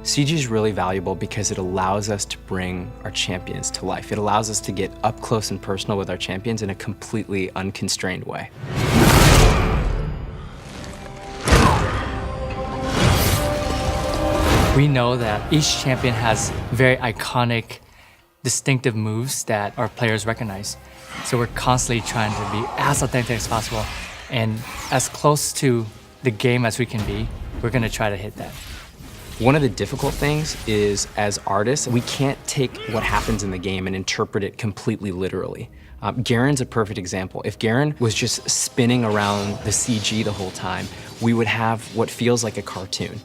CG is really valuable because it allows us to bring our champions to life. It allows us to get up close and personal with our champions in a completely unconstrained way. We know that each champion has very iconic, distinctive moves that our players recognize. So we're constantly trying to be as authentic as possible and as close to the game as we can be. We're going to try to hit that. One of the difficult things is, as artists, we can't take what happens in the game and interpret it completely literally. Garen's a perfect example. If Garen was just spinning around the CG the whole time, we would have what feels like a cartoon.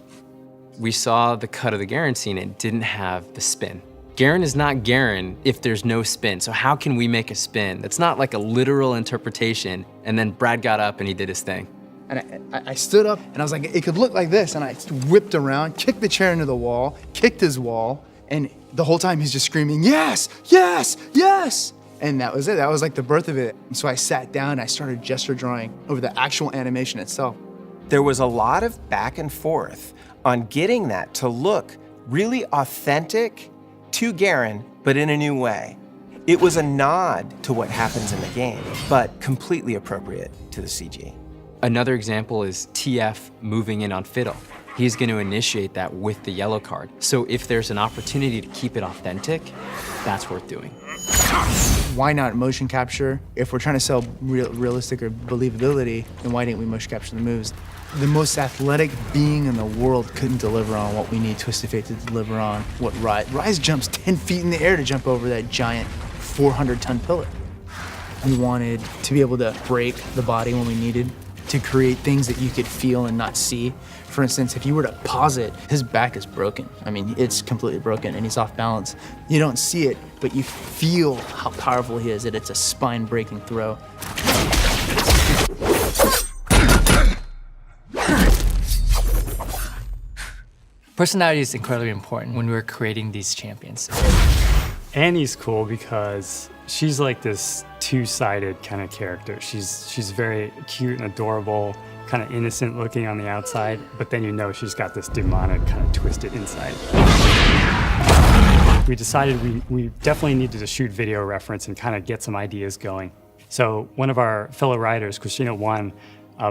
We saw the cut of the Garen scene, it didn't have the spin. Garen is not Garen if there's no spin, so how can we make a spin? That's not like a literal interpretation, and then Brad got up and he did his thing. And I stood up and I was like, it could look like this, and I whipped around, kicked the chair into the wall, kicked his wall, and the whole time he's just screaming, yes, yes, yes! And that was it, that was like the birth of it. And so I sat down and I started gesture drawing over the actual animation itself. There was a lot of back and forth on getting that to look really authentic to Garen, but in a new way. It was a nod to what happens in the game, but completely appropriate to the CG. Another example is TF moving in on Fiddle. He's going to initiate that with the yellow card. So if there's an opportunity to keep it authentic, that's worth doing. Why not motion capture? If we're trying to sell realistic or believability, then why didn't we motion capture the moves? The most athletic being in the world couldn't deliver on what we need Twisted Fate to deliver on what Rise. Rise jumps 10 feet in the air to jump over that giant 400-ton pillar. We wanted to be able to break the body when we needed, to create things that you could feel and not see. For instance, if you were to pause it, his back is broken. I mean, it's completely broken and he's off balance. You don't see it, but you feel how powerful he is, that it's a spine-breaking throw. Personality is incredibly important when we're creating these champions. Annie's cool because she's like this two-sided kind of character. She's very cute and adorable, kind of innocent looking on the outside, but then you know she's got this demonic kind of twisted inside. We decided we definitely needed to shoot video reference and kind of get some ideas going. So one of our fellow writers, Christina Wan,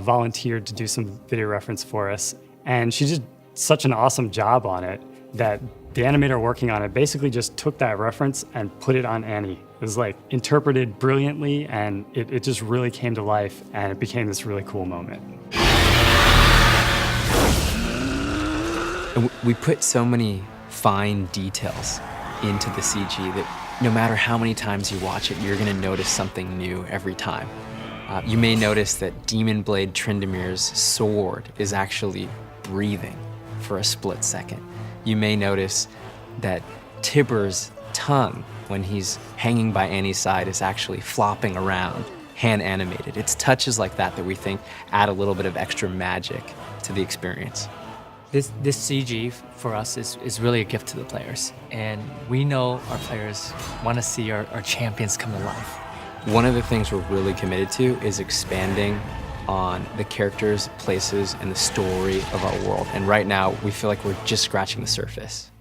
volunteered to do some video reference for us, and she did such an awesome job on it that the animator working on it basically just took that reference and put it on Annie. It was like interpreted brilliantly, and it just really came to life, and it became this really cool moment. And we put so many fine details into the CG that no matter how many times you watch it, you're gonna notice something new every time. You may notice that Demon Blade Trindamir's sword is actually breathing for a split second. You may notice that Tibor's tongue, when he's hanging by Annie's side, is actually flopping around, hand animated. It's touches like that that we think add a little bit of extra magic to the experience. This CG for us is really a gift to the players. And we know our players want to see our champions come to life. One of the things we're really committed to is expanding on the characters, places, and the story of our world. And right now, we feel like we're just scratching the surface.